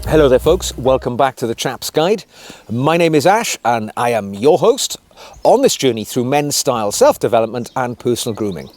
Hello there folks, welcome back to the Chap's Guide. My name is Ash and I am your host on this journey through men's style, self-development and personal grooming.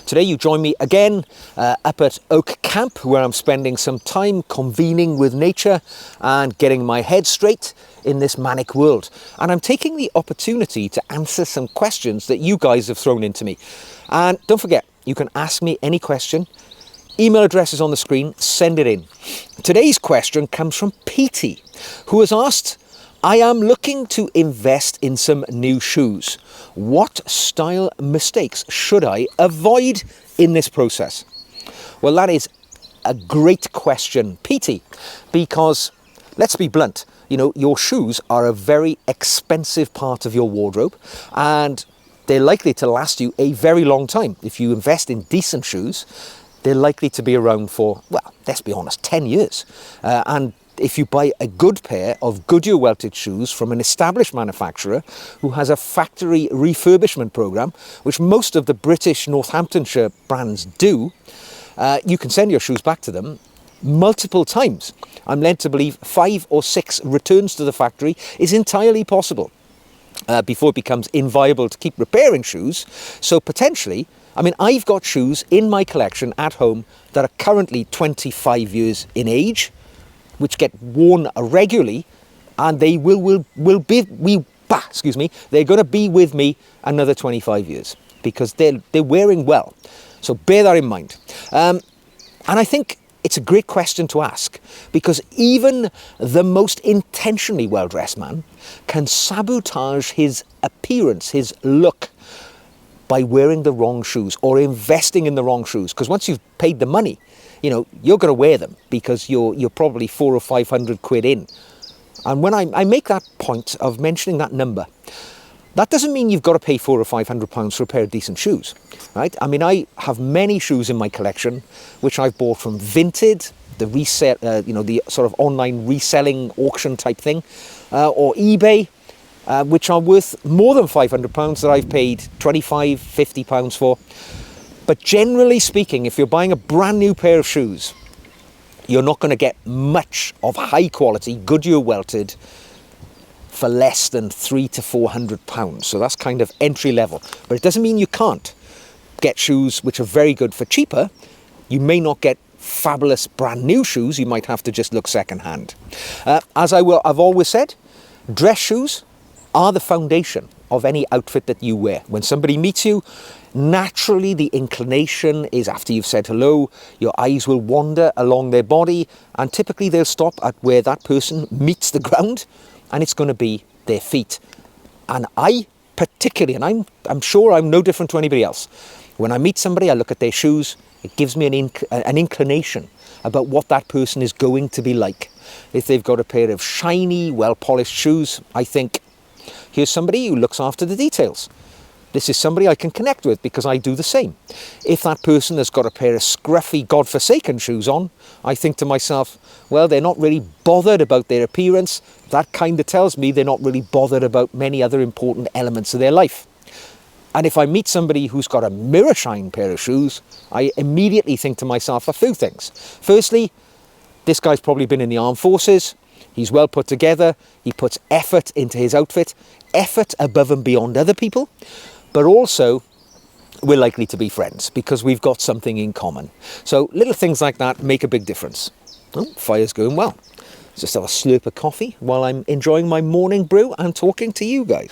Today you join me again up at Oak Camp, where I'm spending some time convening with nature and getting my head straight in this manic world. And I'm taking the opportunity to answer some questions that you guys have thrown into me. And don't forget, you can ask me any question. Email address is on the screen, send it in. Today's question comes from Petey, who has asked, I am looking to invest in some new shoes. What style mistakes should I avoid in this process? Well, that is a great question, Petey, because let's be blunt, you know, your shoes are a very expensive part of your wardrobe and they're likely to last you a very long time. If you invest in decent shoes, they're likely to be around for, well, let's be honest, 10 years. And if you buy a good pair of Goodyear welted shoes from an established manufacturer who has a factory refurbishment program, which most of the British Northamptonshire brands do, you can send your shoes back to them multiple times. I'm led to believe 5 or 6 returns to the factory is entirely possible before it becomes inviable to keep repairing shoes. So potentially, I mean, I've got shoes in my collection at home that are currently 25 years in age, which get worn regularly, and they they're going to be with me another 25 years because they're wearing well. So bear that in mind. And I think it's a great question to ask because even the most intentionally well-dressed man can sabotage his appearance, his look, by wearing the wrong shoes or investing in the wrong shoes. Because once you've paid the money, you know, you're going to wear them because you're probably 400 or 500 quid in. And when I make that point of mentioning that number, that doesn't mean you've got to pay 400 or 500 pounds for a pair of decent shoes, right? I mean, I have many shoes in my collection which I've bought from Vinted, the resale, the sort of online reselling auction type thing, or eBay, which are worth more than £500 that I've paid £25, £50 for. But generally speaking, if you're buying a brand new pair of shoes, you're not going to get much of high quality Goodyear welted for less than £300 to £400. So that's kind of entry level. But it doesn't mean you can't get shoes which are very good for cheaper. You may not get fabulous brand new shoes. You might have to just look second hand. As I've always said, dress shoes are the foundation of any outfit that you wear. When somebody meets you, naturally the inclination is, after you've said hello, your eyes will wander along their body and typically they'll stop at where that person meets the ground and it's going to be their feet. And I particularly, and I'm sure I'm no different to anybody else, when I meet somebody, I look at their shoes, it gives me an inclination about what that person is going to be like. If they've got a pair of shiny, well-polished shoes, I think, here's somebody who looks after the details. This is somebody I can connect with because I do the same. If that person has got a pair of scruffy, godforsaken shoes on, I think to myself, well, they're not really bothered about their appearance. That kind of tells me they're not really bothered about many other important elements of their life. And if I meet somebody who's got a mirror shine pair of shoes, I immediately think to myself a few things. Firstly, this guy's probably been in the armed forces. He's well put together. He puts effort into his outfit, effort above and beyond other people. But also, we're likely to be friends because we've got something in common. So little things like that make a big difference. Oh, fire's going well. Just have a slurp of coffee while I'm enjoying my morning brew and talking to you guys.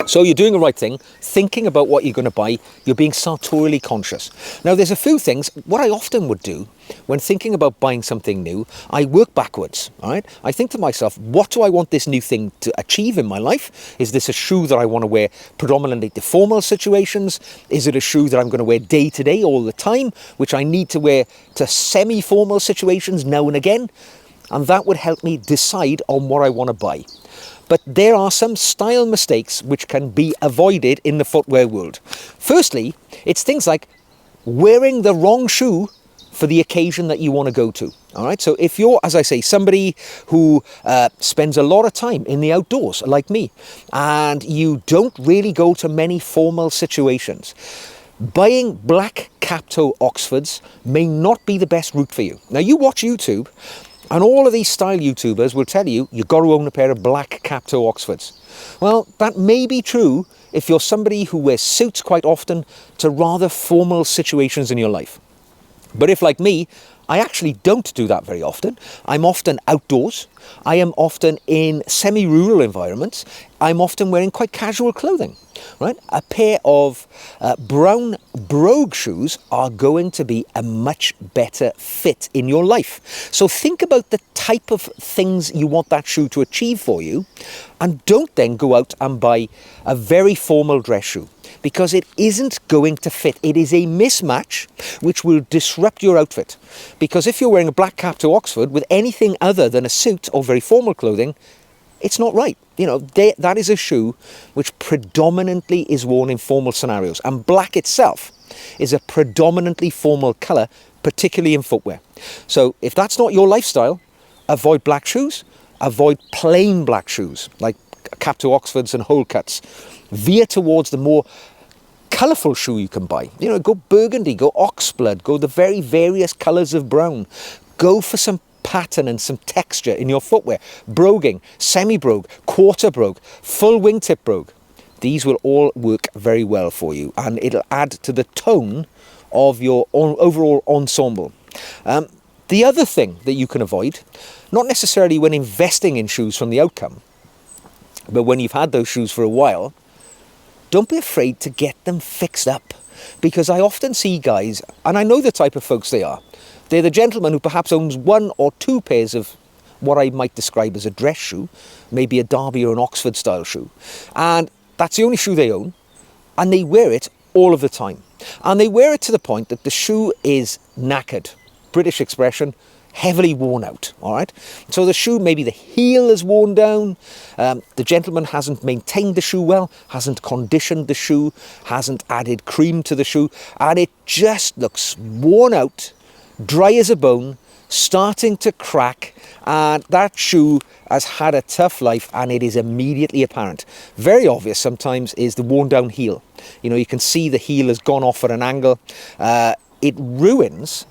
So you're doing the right thing, thinking about what you're going to buy, you're being sartorially conscious. Now there's a few things, what I often would do when thinking about buying something new, I work backwards, all right? I think to myself, what do I want this new thing to achieve in my life? Is this a shoe that I want to wear predominantly to formal situations? Is it a shoe that I'm going to wear day to day all the time, which I need to wear to semi-formal situations now and again? And that would help me decide on what I want to buy. But there are some style mistakes which can be avoided in the footwear world. Firstly, it's things like wearing the wrong shoe for the occasion that you want to go to. All right, so if you're, as I say, somebody who spends a lot of time in the outdoors, like me, and you don't really go to many formal situations, buying black cap-toe Oxfords may not be the best route for you. Now, you watch YouTube, and all of these style YouTubers will tell you you've got to own a pair of black cap-toe Oxfords. Well, that may be true if you're somebody who wears suits quite often to rather formal situations in your life. But if, like me, I actually don't do that very often. I'm often outdoors. I am often in semi-rural environments. I'm often wearing quite casual clothing, right? A pair of brown brogue shoes are going to be a much better fit in your life. So think about the type of things you want that shoe to achieve for you, and don't then go out and buy a very formal dress shoe, because it isn't going to fit. It is a mismatch which will disrupt your outfit. Because if you're wearing a black cap to Oxford with anything other than a suit or very formal clothing, it's not right. You know, that is a shoe which predominantly is worn in formal scenarios. And black itself is a predominantly formal colour, particularly in footwear. So if that's not your lifestyle, avoid black shoes, avoid plain black shoes, like cap to Oxfords and hole cuts. Veer towards the more colourful shoe you can buy. You know, go burgundy, go oxblood, go the very various colours of brown. Go for some pattern and some texture in your footwear. Broguing, semi-brogue, quarter brogue, full wingtip brogue. These will all work very well for you, and it'll add to the tone of your overall ensemble. The other thing that you can avoid, not necessarily when investing in shoes from the outcome, but when you've had those shoes for a while, don't be afraid to get them fixed up. Because I often see guys, and I know the type of folks they are. They're the gentleman who perhaps owns one or two pairs of what I might describe as a dress shoe, maybe a Derby or an Oxford style shoe. And that's the only shoe they own, and they wear it all of the time. And they wear it to the point that the shoe is knackered, British expression, heavily worn out, all right? So the shoe, maybe the heel is worn down, the gentleman hasn't maintained the shoe well, hasn't conditioned the shoe, hasn't added cream to the shoe, and it just looks worn out, dry as a bone, starting to crack, and that shoe has had a tough life, and it is immediately apparent. Very obvious sometimes is the worn down heel. You know, you can see the heel has gone off at an angle. It ruins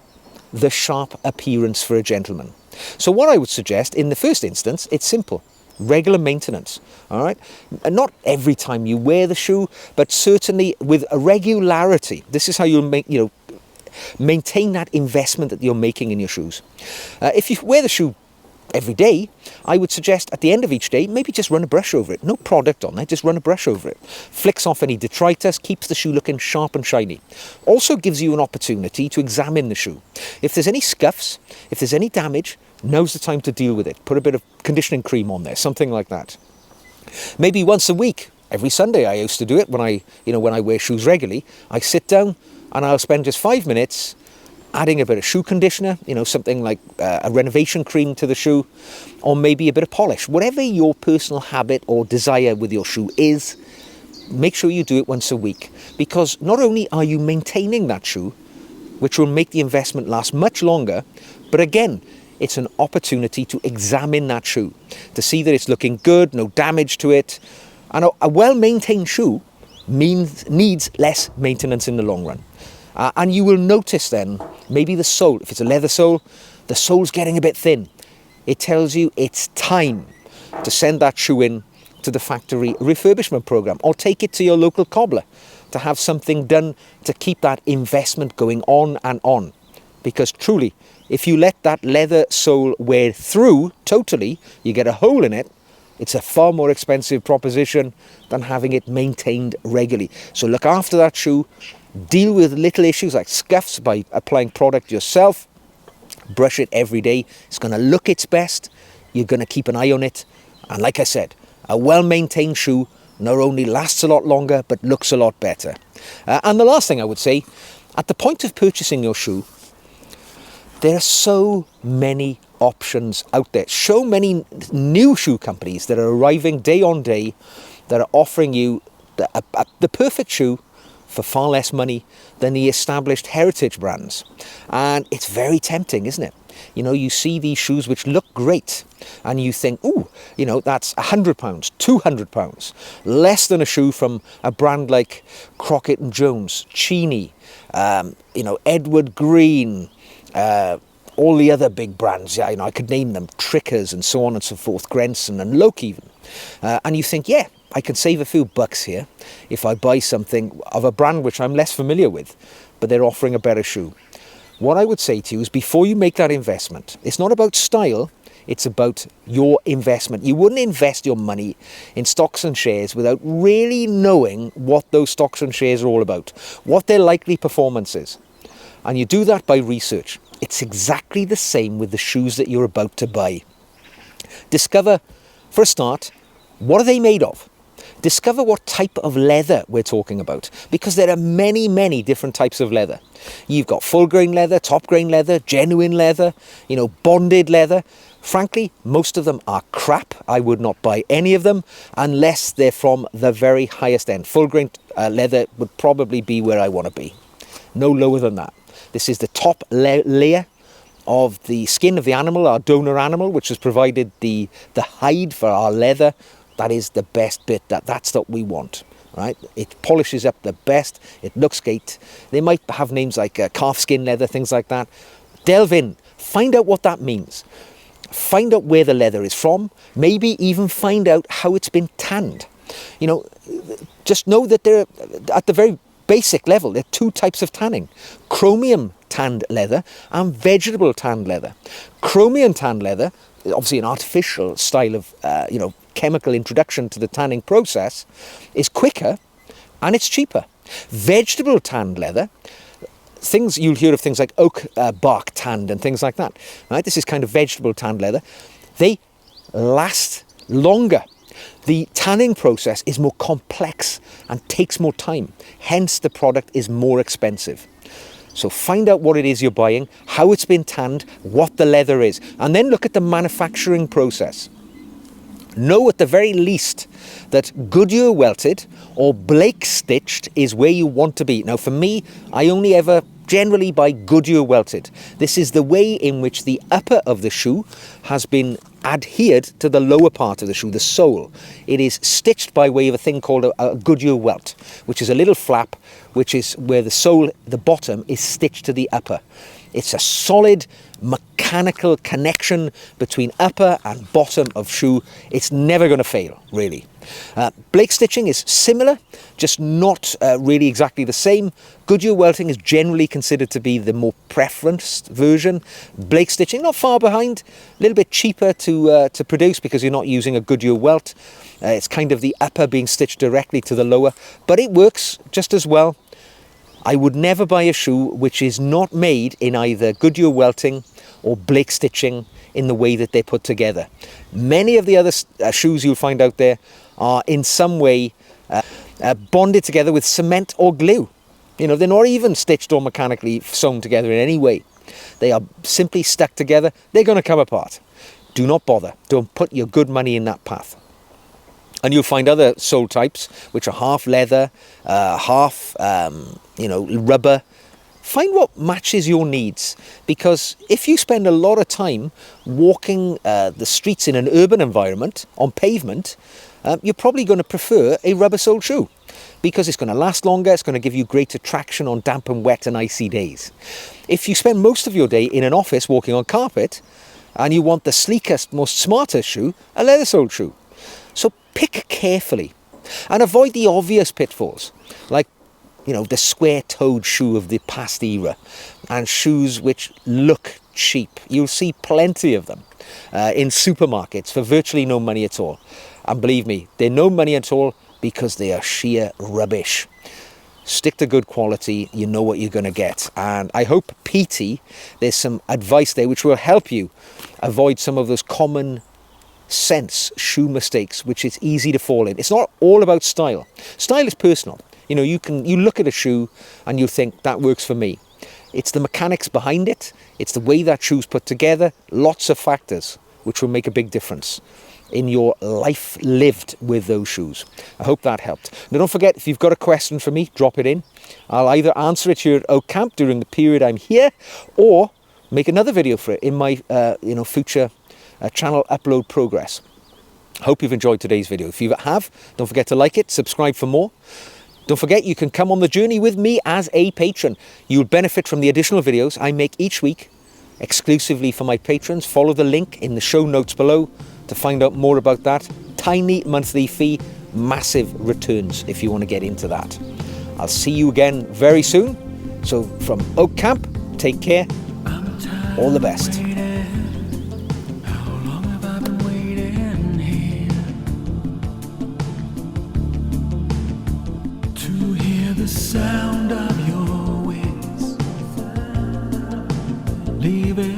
the sharp appearance for a gentleman. So what I would suggest in the first instance, it's simple. Regular maintenance, all right? And not every time you wear the shoe, but certainly with a regularity. This is how you'll maintain that investment that you're making in your shoes. If you wear the shoe every day, I would suggest at the end of each day, maybe just run a brush over it. No product on it, just run a brush over it. Flicks off any detritus, keeps the shoe looking sharp and shiny. Also gives you an opportunity to examine the shoe. If there's any scuffs, if there's any damage, now's the time to deal with it. Put a bit of conditioning cream on there, something like that. Maybe once a week, every Sunday I used to do it when I wear shoes regularly. I sit down and I'll spend just 5 minutes adding a bit of shoe conditioner, something like a renovation cream to the shoe, or maybe a bit of polish. Whatever your personal habit or desire with your shoe is, make sure you do it once a week. Because not only are you maintaining that shoe, which will make the investment last much longer, but again, it's an opportunity to examine that shoe, to see that it's looking good, no damage to it. And a well-maintained shoe needs less maintenance in the long run. And you will notice then, maybe the sole, if it's a leather sole, the sole's getting a bit thin. It tells you it's time to send that shoe in to the factory refurbishment program, or take it to your local cobbler to have something done to keep that investment going on and on. Because truly, if you let that leather sole wear through totally, you get a hole in it, it's a far more expensive proposition than having it maintained regularly. So look after that shoe. Deal with little issues like scuffs by applying product yourself. Brush it every day. It's going to look its best. You're going to keep an eye on it. And like I said, a well-maintained shoe not only lasts a lot longer, but looks a lot better. And the last thing I would say, at the point of purchasing your shoe, there are so many options out there. So many new shoe companies that are arriving day on day that are offering you the perfect shoe for far less money than the established heritage brands. And it's very tempting, isn't it? You know, you see these shoes which look great and you think, ooh, you know, that's £100, £200, less than a shoe from a brand like Crockett and Jones, Cheney, you know, Edward Green, all the other big brands, yeah, you know, I could name them, Trickers and so on and so forth, Grenson and Loke even. And you think, yeah, I can save a few bucks here if I buy something of a brand which I'm less familiar with, but they're offering a better shoe. What I would say to you is before you make that investment, it's not about style, it's about your investment. You wouldn't invest your money in stocks and shares without really knowing what those stocks and shares are all about, what their likely performance is. And you do that by research. It's exactly the same with the shoes that you're about to buy. Discover, for a start, what are they made of? Discover what type of leather we're talking about, because there are many, many different types of leather. You've got full grain leather, top grain leather, genuine leather, you know, bonded leather. Frankly, most of them are crap. I would not buy any of them unless they're from the very highest end. Full grain leather would probably be where I want to be. No lower than that. This is the top layer of the skin of the animal, our donor animal, which has provided the hide for our leather. That is the best bit. That's what we want, right? It polishes up the best. It looks great. They might have names like calf skin leather, things like that. Delve in. Find out what that means. Find out where the leather is from. Maybe even find out how it's been tanned. You know, just know that there, at the very basic level, there are two types of tanning. Chromium tanned leather and vegetable tanned leather. Chromium tanned leather, obviously an artificial style of, you know, chemical introduction to the tanning process, is quicker and it's cheaper. Vegetable tanned leather, things you'll hear of things like oak bark tanned and things like that, right? This is kind of vegetable tanned leather. They last longer. The tanning process is more complex and takes more time. Hence, the product is more expensive. So find out what it is you're buying, how it's been tanned, what the leather is, and then look at the manufacturing process. Know at the very least that Goodyear welted or Blake stitched is where you want to be. Now for me, I only ever generally buy Goodyear welted. This is the way in which the upper of the shoe has been adhered to the lower part of the shoe, the sole. It is stitched by way of a thing called a Goodyear welt, which is a little flap, which is where the sole, the bottom, is stitched to the upper. It's a solid mechanical connection between upper and bottom of shoe. It's never going to fail, really. Blake stitching is similar, just not really exactly the same. Goodyear welting is generally considered to be the more preferenced version. Blake stitching, not far behind, a little bit cheaper to produce because you're not using a Goodyear welt. It's kind of the upper being stitched directly to the lower, but it works just as well. I would never buy a shoe which is not made in either Goodyear welting or Blake stitching in the way that they're put together. Many of the other shoes you'll find out there are in some way bonded together with cement or glue. You know, they're not even stitched or mechanically sewn together in any way. They are simply stuck together. They're going to come apart. Do not bother. Don't put your good money in that path. And you'll find other sole types which are half leather, half rubber. Find what matches your needs, because if you spend a lot of time walking the streets in an urban environment on pavement, you're probably going to prefer a rubber sole shoe because it's going to last longer, it's going to give you greater traction on damp and wet and icy days. If you spend most of your day in an office walking on carpet and you want the sleekest, most smartest shoe, a leather sole shoe. So pick carefully and avoid the obvious pitfalls, like, you know, the square-toed shoe of the past era and shoes which look cheap. You'll see plenty of them in supermarkets for virtually no money at all. And believe me, they're no money at all because they are sheer rubbish. Stick to good quality, you know what you're going to get. And I hope, PT, there's some advice there which will help you avoid some of those common sense shoe mistakes which it's easy to fall in. It's not all about style. Style is personal. You know, you look at a shoe and you think that works for me. It's the mechanics behind it. It's the way that shoe's put together. Lots of factors which will make a big difference in your life lived with those shoes. I hope that helped. Now don't forget, if you've got a question for me, drop it in. I'll either answer it here at Oak Camp during the period I'm here, or make another video for it in my future channel upload progress. Hope you've enjoyed today's video. If you have, don't forget to like it, subscribe for more. Don't forget you can come on the journey with me as a patron. You'll benefit from the additional videos I make each week exclusively for my patrons. Follow the link in the show notes below to find out more about that. Tiny monthly fee, massive returns if you want to get into that. I'll see you again very soon. So from Oak Camp, take care. All the best. How long have I been waiting here to hear the sound of your wings, leaving